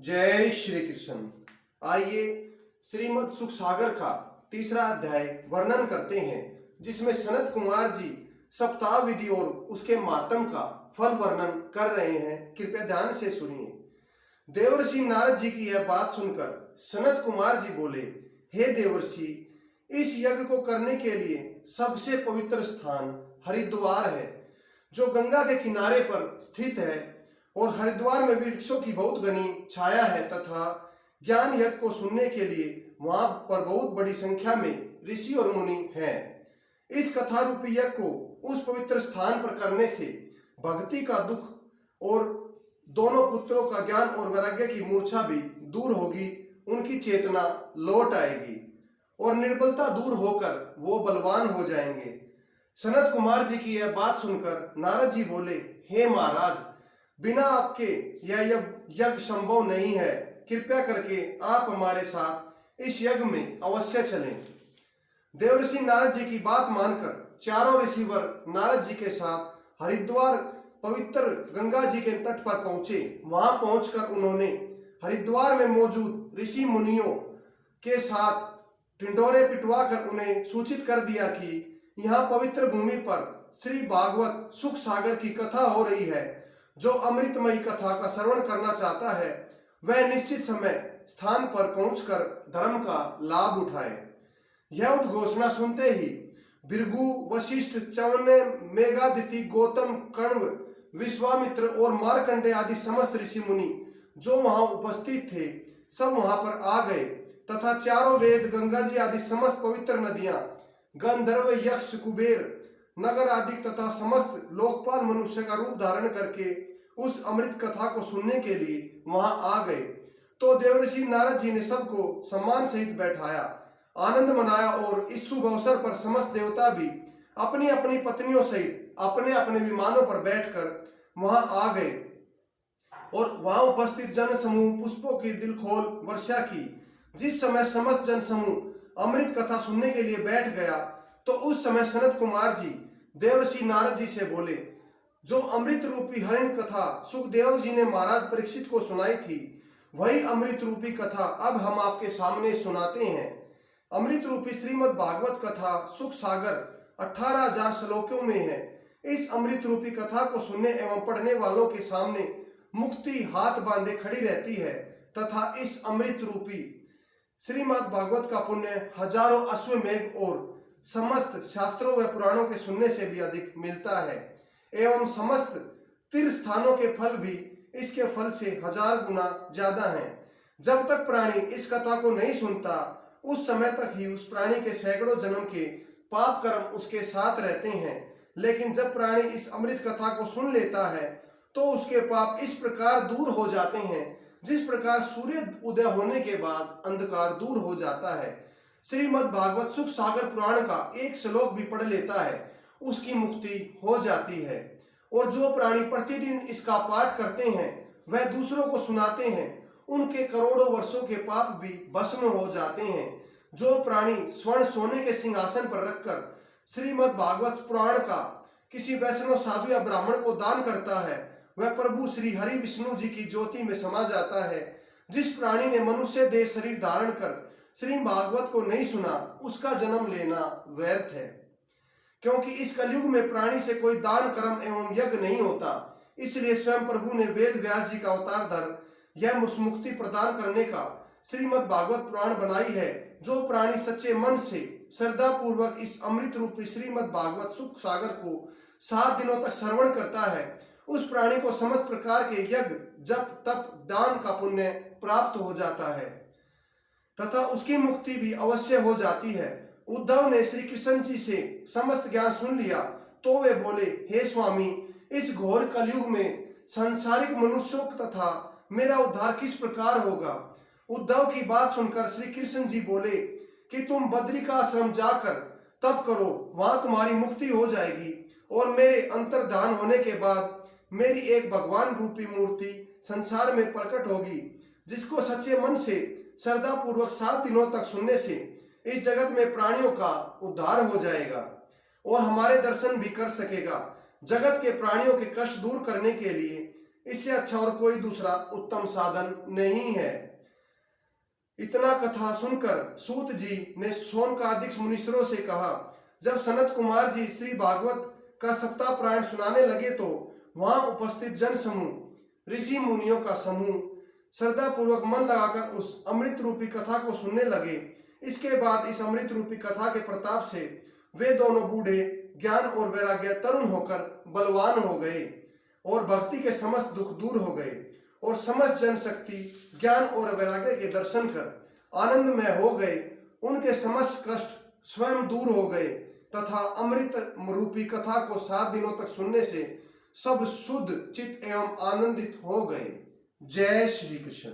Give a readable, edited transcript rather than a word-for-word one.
जय श्री कृष्ण। आइए श्रीमद् सुख सागर का तीसरा अध्याय वर्णन करते हैं, जिसमें सनत कुमार जी सप्ताह विधि और उसके मातम का फल वर्णन कर रहे हैं। कृपया ध्यान से सुनिए। देवर्षि नारद जी की यह बात सुनकर सनत कुमार जी बोले, हे देवर्षि, इस यज्ञ को करने के लिए सबसे पवित्र स्थान हरिद्वार है, जो गंगा के किनारे पर स्थित है, और हरिद्वार में वृक्षों की बहुत घनी छाया है तथा ज्ञान यज्ञ को सुनने के लिए वहां पर बहुत बड़ी संख्या में ऋषि और मुनि हैं। इस कथा रूपी यज्ञ को उस पवित्र स्थान पर करने से भक्ति का दुख और दोनों पुत्रों का ज्ञान और वैराग्य की मूर्छा भी दूर होगी, उनकी चेतना लौट आएगी और निर्बलता दूर होकर वो बलवान हो जाएंगे। सनत कुमार जी की यह बात सुनकर नारद जी बोले, हे महाराज, बिना आपके यह यज्ञ संभव नहीं है। कृपया करके आप हमारे साथ इस यज्ञ में अवश्य चलें। देवर्षि नारद जी की बात मानकर चारों ऋषिवर नारद जी के साथ हरिद्वार पवित्र गंगा जी के तट पर पहुंचे। वहां पहुंचकर उन्होंने हरिद्वार में मौजूद ऋषि मुनियों के साथ टिंडोरे पिटवाकर उन्हें सूचित कर दिया कि यहाँ पवित्र भूमि पर श्री भागवत सुख सागर की कथा हो रही है। जो अमृतमयी कथा का श्रवण करना चाहता है वह निश्चित समय स्थान पर पहुंचकर धर्म का लाभ उठाए। यह उद्घोषणा सुनते ही भृगु, वशिष्ठ, च्यवने, मेघादिति, गौतम, कण्व, विश्वामित्र और मार्कंडे आदि समस्त ऋषि मुनि जो वहां उपस्थित थे सब वहां पर आ गए तथा चारों वेद, गंगा जी आदि समस्त पवित्र नदियां, गंधर्व, यक्ष, कुबेर, नगर आदि तथा समस्त लोकपाल मनुष्य का रूप धारण करके उस अमृत कथा को सुनने के लिए वहां आ गए। तो देवर्षि नारद जी ने सबको सम्मान सहित बैठाया, आनंद मनाया और इस शुभ अवसर पर समस्त देवता भी अपनी अपनी पत्नियों सहित अपने अपने विमानों पर बैठकर वहां आ गए और वहां उपस्थित जन समूह पुष्पों की दिल खोल वर्षा की। जिस समय समस्त जन समूह अमृत कथा सुनने के लिए बैठ गया तो उस समय सनत कुमार जी देवर्षि नारद जी से बोले, जो अमृत रूपी हरिण कथा सुखदेव जी ने महाराज परीक्षित को सुनाई थी, वही अमृत रूपी कथा अब हम आपके सामने सुनाते हैं। अमृत रूपी श्रीमद् भागवत कथा सुख सागर 18,000 श्लोकों में है। इस अमृत रूपी कथा को सुनने एवं पढ़ने वालों के सामने मुक्ति हाथ बांधे खड़ी रहती है तथा इस अमृत रूपी श्रीमद् भागवत का पुण्य हजारों अश्वमेघ और समस्त शास्त्रों व पुराणों के सुनने से भी अधिक मिलता है एवं समस्त तीर्थ स्थानों के फल भी इसके फल से 1000 गुना ज्यादा हैं। जब तक प्राणी इस कथा को नहीं सुनता उस समय तक ही उस प्राणी के सैकड़ों जन्म के पाप कर्म उसके साथ रहते हैं, लेकिन जब प्राणी इस अमृत कथा को सुन लेता है तो उसके पाप इस प्रकार दूर हो जाते हैं जिस प्रकार सूर्य उदय होने के बाद अंधकार दूर हो जाता है। श्रीमद् भागवत सुख सागर पुराण का एक श्लोक भी पढ़ लेता है उसकी मुक्ति हो जाती है। और जो प्राणी प्रतिदिन इसका पाठ करते हैं वह दूसरों को सुनाते हैं, उनके करोड़ों वर्षों के पाप भी भस्म हो जाते हैं। जो प्राणी स्वर्ण सोने के सिंहासन पर रखकर श्रीमद् भागवत पुराण का किसी वैष्णव साधु या ब्राह्मण को दान करता है वह प्रभु श्री हरि विष्णु जी की ज्योति में समा जाता है। जिस प्राणी ने मनुष्य देह शरीर धारण कर श्री भागवत को नहीं सुना उसका जन्म लेना व्यर्थ है, क्योंकि इस कलयुग में प्राणी से कोई दान कर्म एवं यज्ञ नहीं होता। इसलिए स्वयं प्रभु ने वेद व्यास जी का अवतार धर यह मुक्ति प्रदान करने का श्रीमद् भागवत पुराण बनाई है। जो प्राणी सच्चे मन से श्रद्धा पूर्वक इस अमृत रूपी श्रीमद् भागवत सुख सागर को 7 दिनों तक श्रवण करता है उस प्राणी को समस्त प्रकार के यज्ञ, जप, तप, दान का पुण्य प्राप्त हो जाता है तथा उसकी मुक्ति भी अवश्य हो जाती है। उद्धव ने श्री कृष्ण जी से समस्त ज्ञान सुन लिया तो वे बोले, हे स्वामी, इस घोर कलयुग में सांसारिक मनुष्यों तथा मेरा उद्धार किस प्रकार होगा। उद्धव की बात सुनकर श्री कृष्ण जी बोले कि तुम बद्री का आश्रम जाकर तप करो, वहां तुम्हारी मुक्ति हो जाएगी और मेरे अंतर्धान होने के बाद मेरी एक भगवान रूपी मूर्ति संसार में प्रकट होगी, जिसको सच्चे मन से श्रद्धा पूर्वक 7 दिनों तक सुनने से इस जगत में प्राणियों का उद्धार हो जाएगा और हमारे दर्शन भी कर सकेगा। जगत के प्राणियों के कष्ट दूर करने के लिए इससे अच्छा और कोई दूसरा उत्तम साधन नहीं है। इतना कथा सुनकर सूत जी ने शौनकादिक मुनीश्वरों से कहा। जब सनत कुमार जी श्री भागवत का सप्ताह पुराण सुनाने लगे तो वहां उपस्थित जन समूह, ऋषि मुनियों का समूह श्रद्धा पूर्वक मन लगाकर उस अमृत रूपी कथा को सुनने लगे। इसके बाद इस अमृत रूपी कथा के प्रताप से वे दोनों बूढ़े ज्ञान और वैराग्य तरुण होकर बलवान हो गए और भक्ति के समस्त दुख दूर हो गए और समस्त जनशक्ति ज्ञान और वैराग्य के दर्शन कर आनंदमय हो गए। उनके समस्त कष्ट स्वयं दूर हो गए तथा अमृत रूपी कथा को 7 दिनों तक सुनने से सब शुद्ध चित्त एवं आनंदित हो गए। जय श्री कृष्ण।